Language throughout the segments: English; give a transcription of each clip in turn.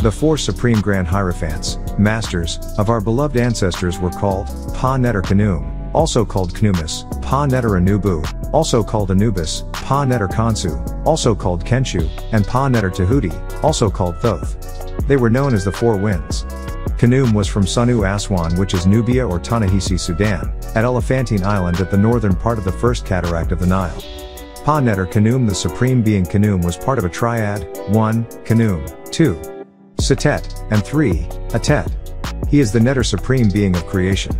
The four supreme grand hierophants, masters, of our beloved ancestors were called Pa-Neter Khnum, also called Knumis, Pa-Neter Anubu, also called Anubis, Pa-Neter Khonsu, also called Khenshu, and Pa-Neter Tehuti, also called Thoth. They were known as the Four Winds. Khnum was from Sunu Aswan, which is Nubia or Ta-Nehisi, Sudan, at Elephantine Island at the northern part of the first cataract of the Nile. Pa-Neter Khnum, the supreme being Khnum, was part of a triad: 1. Khnum, 2. Setet, and 3. Atet. He is the Neter supreme being of creation.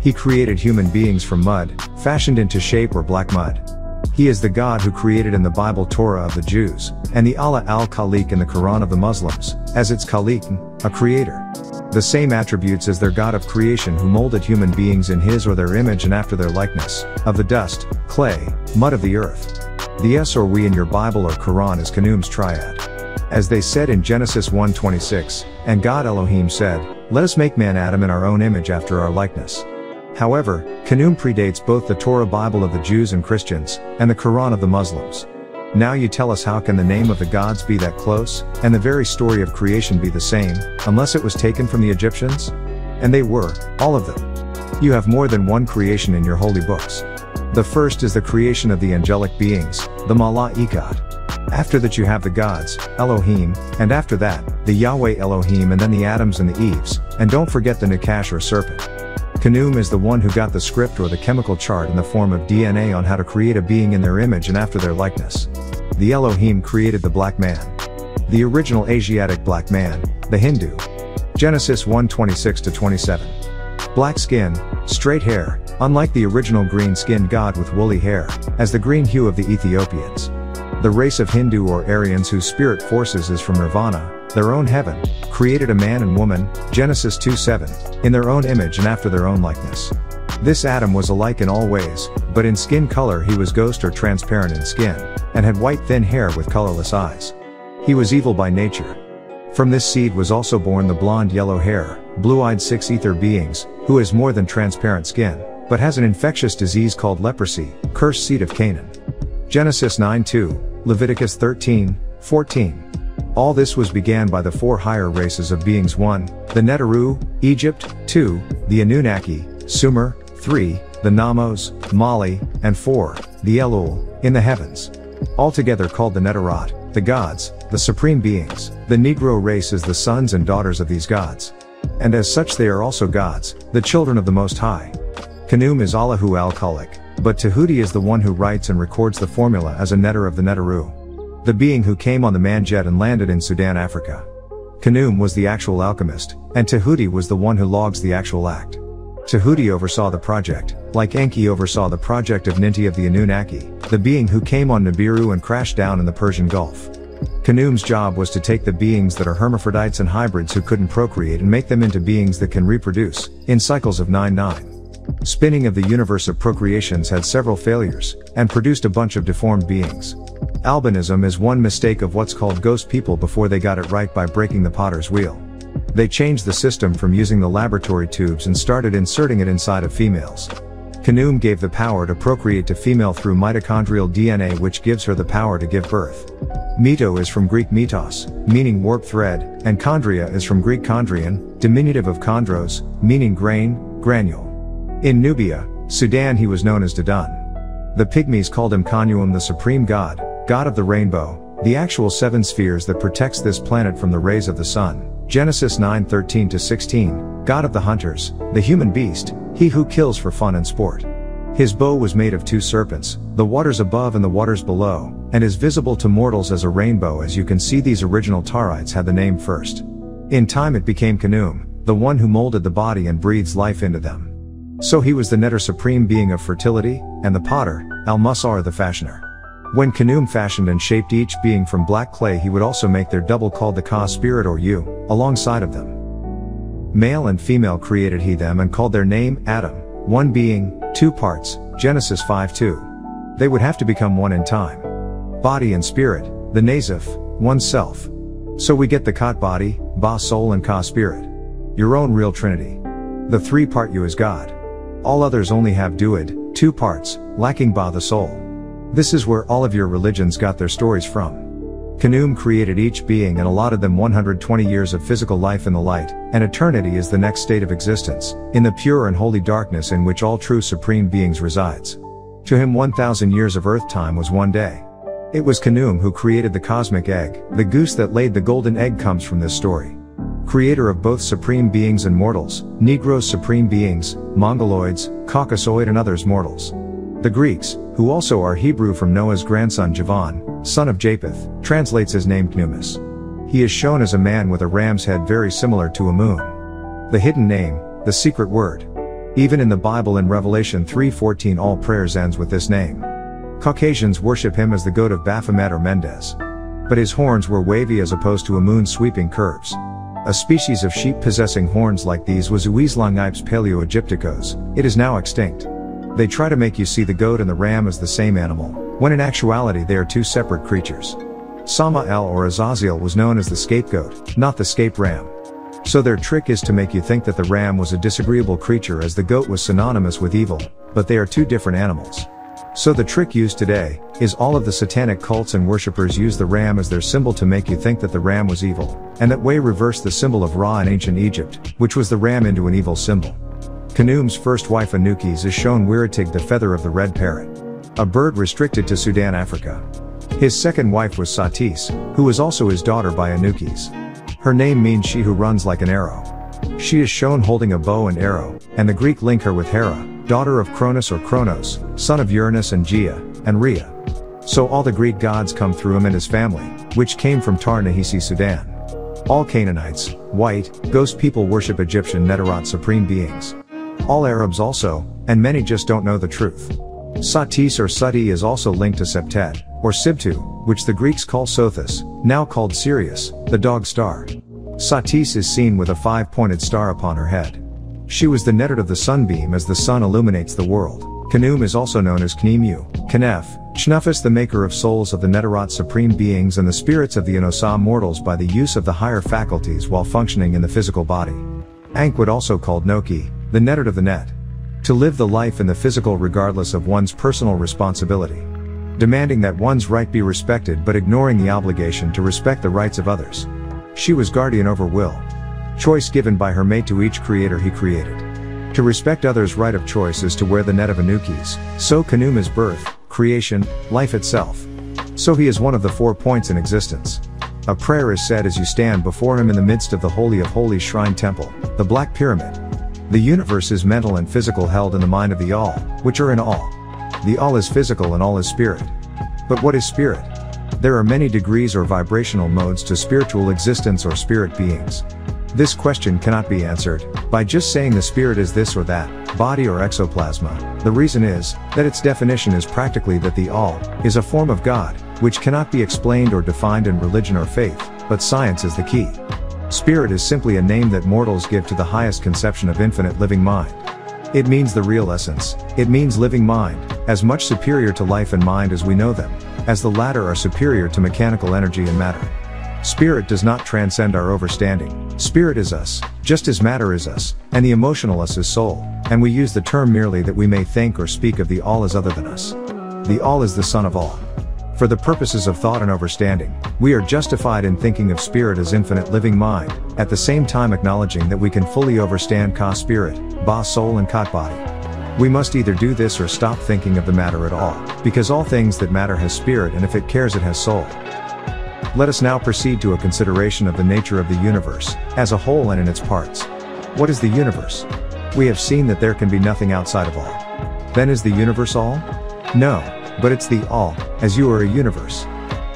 He created human beings from mud, fashioned into shape or black mud. He is the God who created in the Bible Torah of the Jews, and the Allah al-Khaliq in the Quran of the Muslims, as its Khaliq, a creator. The same attributes as their God of creation, who molded human beings in his or their image and after their likeness, of the dust, clay, mud of the earth. The us or we in your Bible or Quran is Khnum's triad. As they said in Genesis 1:26, and God Elohim said, "Let us make man Adam in our own image after our likeness." However, Khnum predates both the Torah Bible of the Jews and Christians, and the Quran of the Muslims. Now you tell us, how can the name of the gods be that close, and the very story of creation be the same, unless it was taken from the Egyptians? And they were, all of them. You have more than one creation in your holy books. The first is the creation of the angelic beings, the Mala'ikat. After that you have the gods, Elohim, and after that, the Yahweh Elohim, and then the Adams and the Eves, and don't forget the Nakash or serpent. Khnum is the one who got the script or the chemical chart in the form of DNA on how to create a being in their image and after their likeness. The Elohim created the black man. The original Asiatic black man, the Hindu. Genesis 1:26-27. Black skin, straight hair, unlike the original green-skinned god with woolly hair, as the green hue of the Ethiopians. The race of Hindu or Aryans, whose spirit forces is from Nirvana, their own heaven, created a man and woman, Genesis 2:7, in their own image and after their own likeness. This Adam was alike in all ways, but in skin color he was ghost or transparent in skin, and had white thin hair with colorless eyes. He was evil by nature. From this seed was also born the blonde yellow hair, blue-eyed six ether beings, who has more than transparent skin, but has an infectious disease called leprosy, cursed seed of Canaan. Genesis 9:2, Leviticus 13:14. All this was began by the four higher races of beings: 1. The Neteru, Egypt; 2. The Anunnaki, Sumer; 3. The Namos, Mali; and 4. The Elul, in the heavens. Altogether called the Neterot, the gods, the supreme beings. The Negro race is the sons and daughters of these gods. And as such they are also gods, the children of the Most High. Khnum is Allahu al-Khaliq, but Tehuti is the one who writes and records the formula as a Neter of the Neteru. The being who came on the man-jet and landed in Sudan, Africa. Khnum was the actual alchemist, and Tehuti was the one who logs the actual act. Tehuti oversaw the project, like Enki oversaw the project of Ninti of the Anunnaki, the being who came on Nibiru and crashed down in the Persian Gulf. Khnum's job was to take the beings that are hermaphrodites and hybrids who couldn't procreate and make them into beings that can reproduce, in cycles of 9-9. Spinning of the universe of procreations had several failures, and produced a bunch of deformed beings. Albinism is one mistake of what's called ghost people before they got it right by breaking the potter's wheel. They changed the system from using the laboratory tubes and started inserting it inside of females. Khnum gave the power to procreate to female through mitochondrial DNA, which gives her the power to give birth. Mito is from Greek mitos, meaning warp thread, and chondria is from Greek chondrion, diminutive of chondros, meaning grain, granule. In Nubia, Sudan, he was known as Dadan. The Pygmies called him Khanuam, the supreme god, god of the rainbow, the actual 7 spheres that protects this planet from the rays of the sun. Genesis 9:13-16, god of the hunters, the human beast, he who kills for fun and sport. His bow was made of 2 serpents, the waters above and the waters below, and is visible to mortals as a rainbow. As you can see, these original Tarites had the name first. In time it became Khnum, the one who molded the body and breathes life into them. So he was the Neter supreme being of fertility, and the potter, Al-Musar the fashioner. When Khnum fashioned and shaped each being from black clay, he would also make their double called the Ka spirit or you, alongside of them. Male and female created he them and called their name Adam, one being, 2 parts, Genesis 5:2. They would have to become one in time. Body and spirit, the Nazif, one self. So we get the Kat body, Ba soul and Ka spirit. Your own real trinity. The 3-part you is God. All others only have Duid, 2 parts, lacking Ba the soul. This is where all of your religions got their stories from. Khnum created each being and allotted them 120 years of physical life in the light, and eternity is the next state of existence, in the pure and holy darkness in which all true supreme beings resides. To him 1,000 years of earth time was one day. It was Khnum who created the cosmic egg. The goose that laid the golden egg comes from this story. Creator of both supreme beings and mortals, Negroes supreme beings, Mongoloids, Caucasoid and others mortals. The Greeks, who also are Hebrew from Noah's grandson Javan, son of Japheth, translates his name Knumis. He is shown as a man with a ram's head very similar to a moon. The hidden name, the secret word. Even in the Bible in Revelation 3:14 all prayers ends with this name. Caucasians worship him as the goat of Baphomet or Mendes. But his horns were wavy as opposed to a moon's sweeping curves. A species of sheep possessing horns like these was Uislangypes paleoegypticos. It is now extinct. They try to make you see the goat and the ram as the same animal, when in actuality they are two separate creatures. Samael or Azazel was known as the scapegoat, not the scape ram. So their trick is to make you think that the ram was a disagreeable creature as the goat was synonymous with evil, but they are two different animals. So the trick used today, is all of the satanic cults and worshippers use the ram as their symbol to make you think that the ram was evil, and that way reverse the symbol of Ra in ancient Egypt, which was the ram into an evil symbol. Khnum's first wife Anukis is shown Wiritig the feather of the red parrot. A bird restricted to Sudan, Africa. His second wife was Satis, who was also his daughter by Anukis. Her name means she who runs like an arrow. She is shown holding a bow and arrow, and the Greek link her with Hera, daughter of Cronus or Kronos, son of Uranus and Gaia, and Rhea. So all the Greek gods come through him and his family, which came from Tar-Nahisi, Sudan. All Canaanites, white, ghost people worship Egyptian Neterot supreme beings. All Arabs also, and many just don't know the truth. Satis or Sati is also linked to Septet, or Sibtu, which the Greeks call Sothis, now called Sirius, the dog star. Satis is seen with a 5-pointed star upon her head. She was the netard of the sunbeam as the sun illuminates the world. Khnum is also known as Knemu, Knef, Chnufis the maker of souls of the Neterot supreme beings and the spirits of the Inosa mortals by the use of the higher faculties while functioning in the physical body. Ankwit also called Noki, the netard of the net. To live the life in the physical regardless of one's personal responsibility. Demanding that one's right be respected but ignoring the obligation to respect the rights of others. She was guardian over will. Choice given by her mate to each creator he created. To respect others' right of choice is to wear the net of Anukis, so Khnum is birth, creation, life itself. So he is one of the 4 points in existence. A prayer is said as you stand before him in the midst of the Holy of Holies shrine temple, the Black Pyramid. The universe is mental and physical held in the mind of the All, which are in all. The All is physical and all is spirit. But what is spirit? There are many degrees or vibrational modes to spiritual existence or spirit beings. This question cannot be answered by just saying the spirit is this or that, body or exoplasma. The reason is that its definition is practically that the All is a form of God, which cannot be explained or defined in religion or faith, but science is the key. Spirit is simply a name that mortals give to the highest conception of infinite living mind. It means the real essence, it means living mind, as much superior to life and mind as we know them, as the latter are superior to mechanical energy and matter. Spirit does not transcend our overstanding. Spirit is us, just as matter is us, and the emotional us is soul, and we use the term merely that we may think or speak of the All as other than us. The All is the Son of all. For the purposes of thought and overstanding, we are justified in thinking of spirit as infinite living mind, at the same time acknowledging that we can fully overstand Ka spirit, Ba soul and Kat body. We must either do this or stop thinking of the matter at all, because all things that matter has spirit and if it cares it has soul. Let us now proceed to a consideration of the nature of the universe, as a whole and in its parts. What is the universe? We have seen that there can be nothing outside of all. Then is the universe all? No, but it's the all, as you are a universe.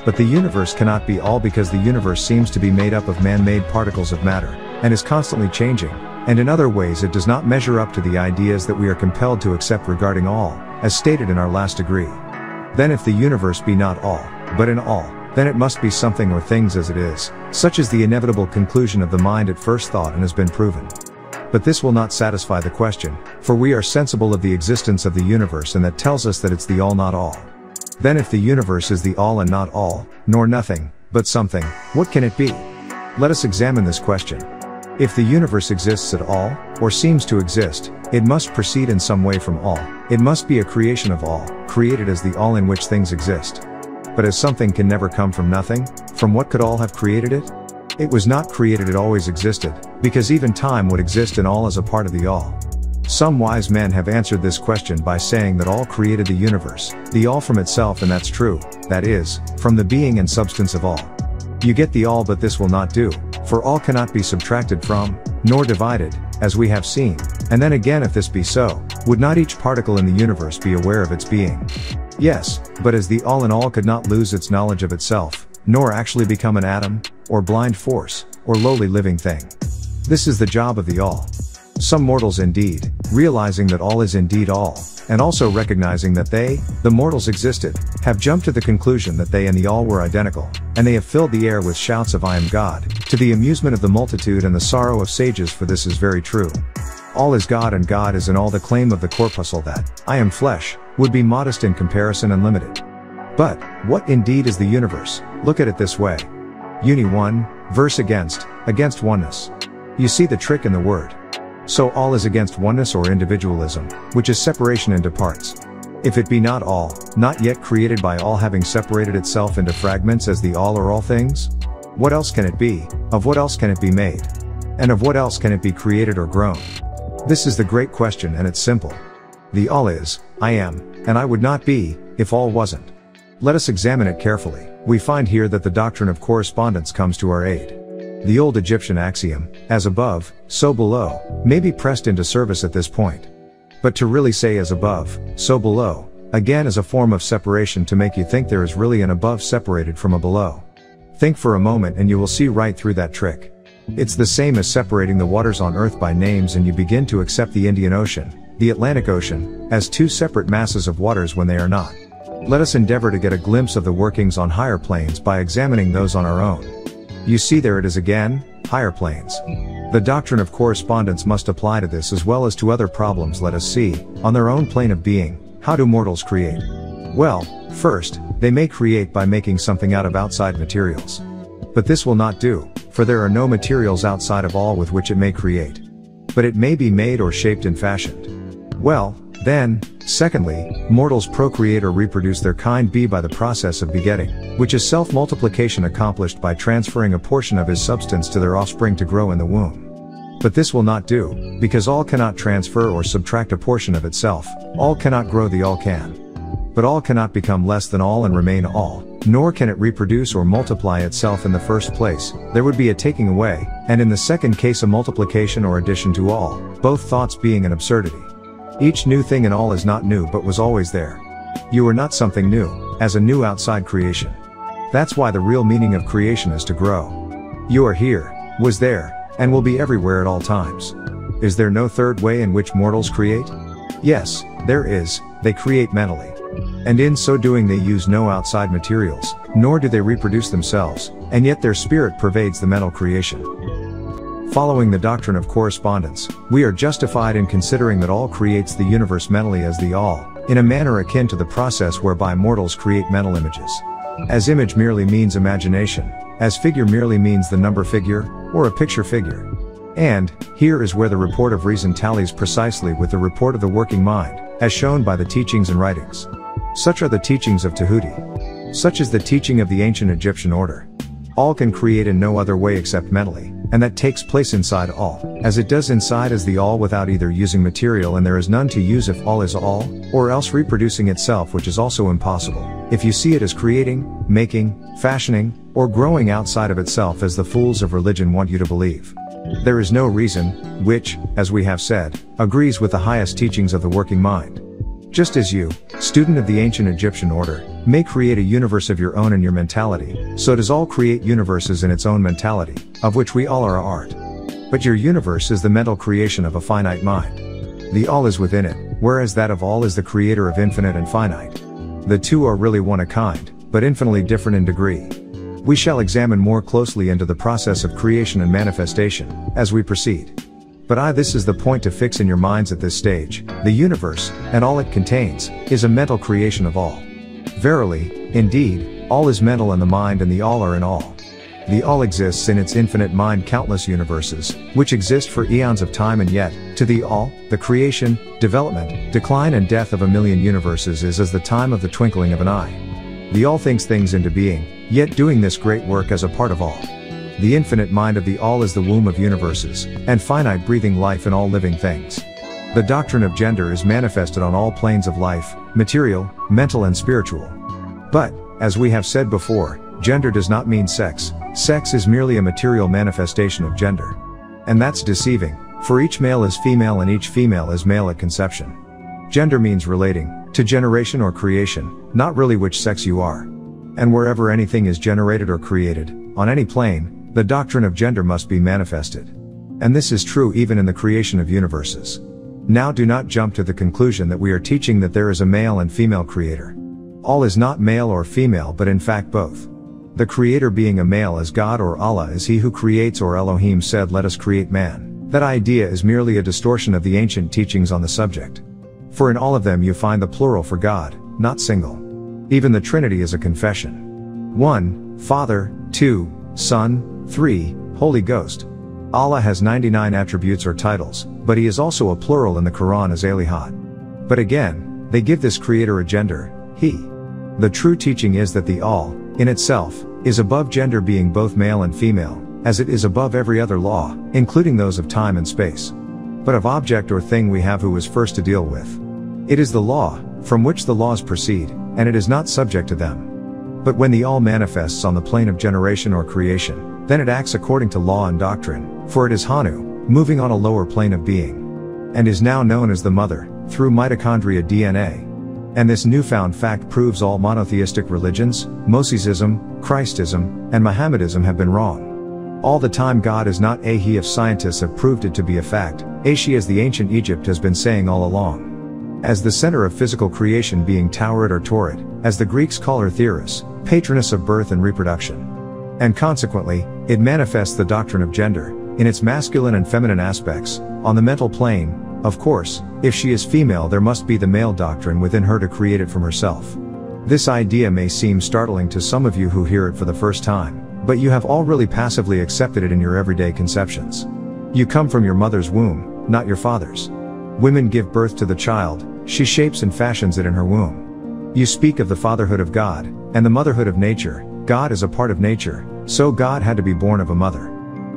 But the universe cannot be all because the universe seems to be made up of man-made particles of matter, and is constantly changing, and in other ways it does not measure up to the ideas that we are compelled to accept regarding all, as stated in our last degree. Then if the universe be not all, but in all, then it must be something or things as it is, such as the inevitable conclusion of the mind at first thought and has been proven. But this will not satisfy the question, for we are sensible of the existence of the universe and that tells us that it's the all not all. Then if the universe is the all and not all, nor nothing, but something, what can it be? Let us examine this question. If the universe exists at all, or seems to exist, it must proceed in some way from all, it must be a creation of all, created as the all in which things exist. But as something can never come from nothing, from what could all have created it? It was not created, it always existed, because even time would exist in all as a part of the all. Some wise men have answered this question by saying that all created the universe, the all from itself, and that's true, that is, from the being and substance of all. You get the all, but this will not do, for all cannot be subtracted from, nor divided, as we have seen, and then again if this be so, would not each particle in the universe be aware of its being? Yes, but as the all in all could not lose its knowledge of itself, nor actually become an atom, or blind force, or lowly living thing. This is the job of the all. Some mortals indeed, realizing that all is indeed all, and also recognizing that they, the mortals, existed, have jumped to the conclusion that they and the all were identical, and they have filled the air with shouts of "I am God," to the amusement of the multitude and the sorrow of sages, for this is very true. All is God, and God is in all. The claim of the corpuscle that, "I am flesh," would be modest in comparison and limited. But, what indeed is the universe? Look at it this way. Uni 1, verse against oneness. You see the trick in the word. So all is against oneness or individualism, which is separation into parts. If it be not all, not yet created by all, having separated itself into fragments as the all or all things? What else can it be? Of what else can it be made? And of what else can it be created or grown? This is the great question, and it's simple. The all is, I am, and I would not be, if all wasn't. Let us examine it carefully. We find here that the doctrine of correspondence comes to our aid. The old Egyptian axiom, as above, so below, may be pressed into service at this point. But to really say as above, so below, again is a form of separation to make you think there is really an above separated from a below. Think for a moment and you will see right through that trick. It's the same as separating the waters on earth by names, and you begin to accept the Indian Ocean, the Atlantic Ocean, as two separate masses of waters when they are not. Let us endeavor to get a glimpse of the workings on higher planes by examining those on our own. You see, there it is again, higher planes. The doctrine of correspondence must apply to this as well as to other problems. Let us see, on their own plane of being, how do mortals create? Well, first, they may create by making something out of outside materials. But this will not do, for there are no materials outside of all with which it may create. But it may be made or shaped and fashioned. Well, then, secondly, mortals procreate or reproduce their kind be by the process of begetting, which is self-multiplication accomplished by transferring a portion of his substance to their offspring to grow in the womb. But this will not do, because all cannot transfer or subtract a portion of itself, all cannot grow, the all can. But all cannot become less than all and remain all, nor can it reproduce or multiply itself in the first place. There would be a taking away, and in the second case a multiplication or addition to all, both thoughts being an absurdity. Each new thing in all is not new but was always there. You are not something new, as a new outside creation. That's why the real meaning of creation is to grow. You are here, was there, and will be everywhere at all times. Is there no third way in which mortals create? Yes, there is. They create mentally. And in so doing they use no outside materials, nor do they reproduce themselves, and yet their spirit pervades the mental creation. Following the doctrine of correspondence, we are justified in considering that all creates the universe mentally as the all, in a manner akin to the process whereby mortals create mental images. As image merely means imagination, as figure merely means the number figure, or a picture figure. And, here is where the report of reason tallies precisely with the report of the working mind, as shown by the teachings and writings. Such are the teachings of Tehuti. Such is the teaching of the ancient Egyptian order. All can create in no other way except mentally, and that takes place inside all, as it does inside as the all without either using material, and there is none to use if all is all, or else reproducing itself, which is also impossible, if you see it as creating, making, fashioning, or growing outside of itself as the fools of religion want you to believe. There is no reason, which, as we have said, agrees with the highest teachings of the working mind. Just as you, student of the ancient Egyptian order, may create a universe of your own in your mentality, so does all create universes in its own mentality, of which we all are a art. But your universe is the mental creation of a finite mind. The all is within it, whereas that of all is the creator of infinite and finite. The two are really one a kind, but infinitely different in degree. We shall examine more closely into the process of creation and manifestation, as we proceed. But this is the point to fix in your minds at this stage: the universe, and all it contains, is a mental creation of all. Verily, indeed, all is mental in the mind, and the all are in all. The all exists in its infinite mind countless universes, which exist for eons of time, and yet, to the all, the creation, development, decline and death of a million universes is as the time of the twinkling of an eye. The all thinks things into being, yet doing this great work as a part of all. The infinite mind of the all is the womb of universes, and finite breathing life in all living things. The doctrine of gender is manifested on all planes of life, material, mental and spiritual. But, as we have said before, gender does not mean sex. Sex is merely a material manifestation of gender. And that's deceiving, for each male is female and each female is male at conception. Gender means relating to generation or creation, not really which sex you are. And wherever anything is generated or created, on any plane, the doctrine of gender must be manifested. And this is true even in the creation of universes. Now do not jump to the conclusion that we are teaching that there is a male and female creator. All is not male or female but in fact both. The creator being a male as God or Allah is he who creates, or Elohim said let us create man. That idea is merely a distortion of the ancient teachings on the subject. For in all of them you find the plural for God, not single. Even the Trinity is a confession. 1. Father, 2. Son, 3. Holy Ghost. Allah has 99 attributes or titles, but he is also a plural in the Quran as Alihat. But again, they give this creator a gender, he. The true teaching is that the all, in itself, is above gender being both male and female, as it is above every other law, including those of time and space. But of object or thing we have who is first to deal with. It is the law, from which the laws proceed, and it is not subject to them. But when the all manifests on the plane of generation or creation, then it acts according to law and doctrine, for it is Hanu, moving on a lower plane of being. And is now known as the mother, through mitochondria DNA. And this newfound fact proves all monotheistic religions, Mosesism, Christism, and Mohammedism have been wrong. All the time God is not a he if scientists have proved it to be a fact, Ashi as the ancient Egypt has been saying all along. As the center of physical creation being Taurit or Torit, as the Greeks call her Theris, patroness of birth and reproduction. And consequently, it manifests the doctrine of gender, in its masculine and feminine aspects, on the mental plane. Of course, if she is female there must be the male doctrine within her to create it from herself. This idea may seem startling to some of you who hear it for the first time, but you have all really passively accepted it in your everyday conceptions. You come from your mother's womb, not your father's. Women give birth to the child, she shapes and fashions it in her womb. You speak of the fatherhood of God, and the motherhood of nature. God is a part of nature, so God had to be born of a mother.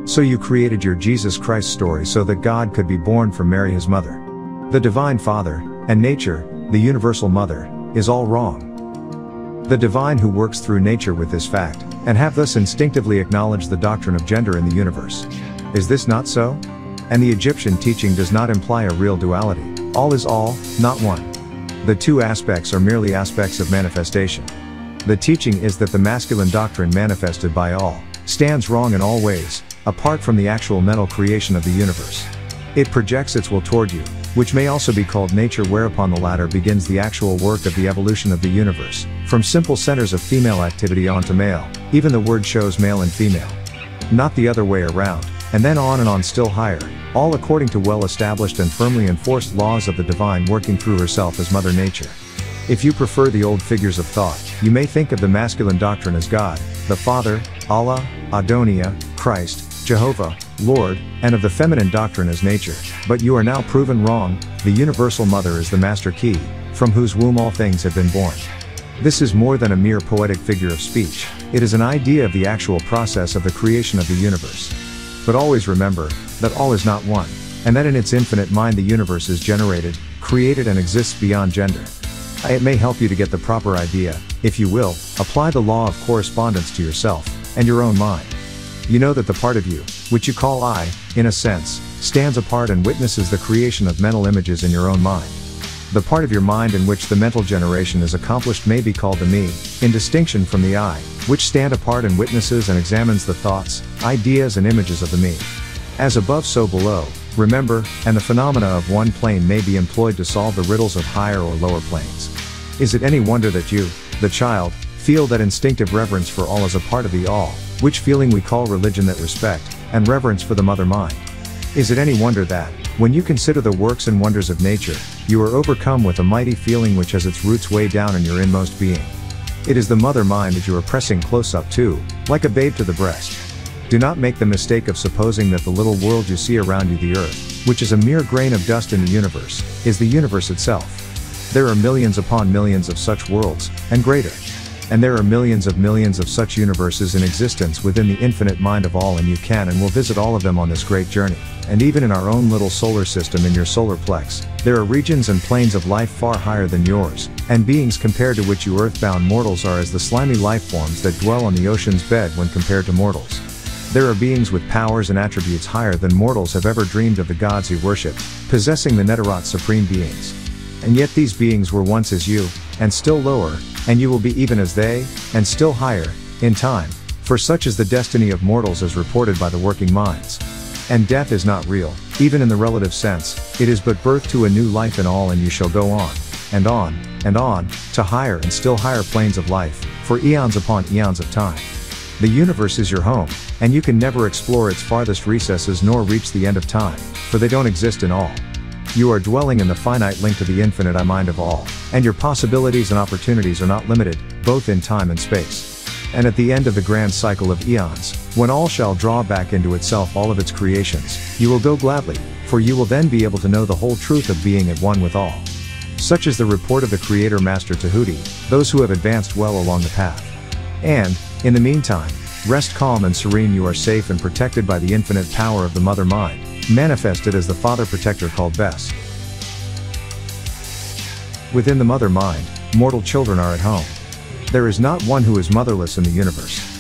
So you created your Jesus Christ story so that God could be born from Mary his mother. The divine father, and nature, the universal mother, is all wrong. The divine who works through nature with this fact, and have thus instinctively acknowledged the doctrine of gender in the universe. Is this not so? And the Egyptian teaching does not imply a real duality, all is all, not one. The two aspects are merely aspects of manifestation. The teaching is that the masculine doctrine manifested by all, stands wrong in all ways, apart from the actual mental creation of the universe. It projects its will toward you, which may also be called nature, whereupon the latter begins the actual work of the evolution of the universe, from simple centers of female activity on to male, even the word shows male and female. Not the other way around, and then on and on still higher, all according to well-established and firmly enforced laws of the divine working through herself as Mother Nature. If you prefer the old figures of thought, you may think of the masculine doctrine as God, the Father, Allah, Adonia, Christ, Jehovah, Lord, and of the feminine doctrine as nature, but you are now proven wrong. The universal mother is the master key, from whose womb all things have been born. This is more than a mere poetic figure of speech, it is an idea of the actual process of the creation of the universe. But always remember, that all is not one, and that in its infinite mind the universe is generated, created and exists beyond gender. It may help you to get the proper idea, if you will, apply the law of correspondence to yourself, and your own mind. You know that the part of you, which you call I, in a sense, stands apart and witnesses the creation of mental images in your own mind. The part of your mind in which the mental generation is accomplished may be called the me, in distinction from the I, which stand apart and witnesses and examines the thoughts, ideas and images of the me. As above so below, remember, and the phenomena of one plane may be employed to solve the riddles of higher or lower planes. Is it any wonder that you, the child, feel that instinctive reverence for all as a part of the all, which feeling we call religion, that respect, and reverence for the mother mind? Is it any wonder that, when you consider the works and wonders of nature, you are overcome with a mighty feeling which has its roots way down in your inmost being? It is the mother mind that you are pressing close up to, like a babe to the breast. Do not make the mistake of supposing that the little world you see around you, the earth, which is a mere grain of dust in the universe, is the universe itself. There are millions upon millions of such worlds, and greater. And there are millions of such universes in existence within the infinite mind of all, and you can and will visit all of them on this great journey. And even in our own little solar system, in your solar plex, there are regions and planes of life far higher than yours, and beings compared to which you earthbound mortals are as the slimy life forms that dwell on the ocean's bed when compared to mortals. There are beings with powers and attributes higher than mortals have ever dreamed of, the gods who worshipped, possessing the Netherot supreme beings. And yet these beings were once as you, and still lower, and you will be even as they, and still higher, in time, for such is the destiny of mortals as reported by the working minds. And death is not real, even in the relative sense, it is but birth to a new life in all, and you shall go on, and on, and on, to higher and still higher planes of life, for eons upon eons of time. The universe is your home, and you can never explore its farthest recesses nor reach the end of time, for they don't exist in all. You are dwelling in the finite link to the infinite I mind of all, and your possibilities and opportunities are not limited, both in time and space. And at the end of the grand cycle of eons, when all shall draw back into itself all of its creations, you will go gladly, for you will then be able to know the whole truth of being at one with all. Such is the report of the Creator Master Tehuti, those who have advanced well along the path. And, in the meantime, rest calm and serene, you are safe and protected by the infinite power of the Mother Mind, manifested as the Father Protector called best. Within the Mother Mind, mortal children are at home. There is not one who is motherless in the universe.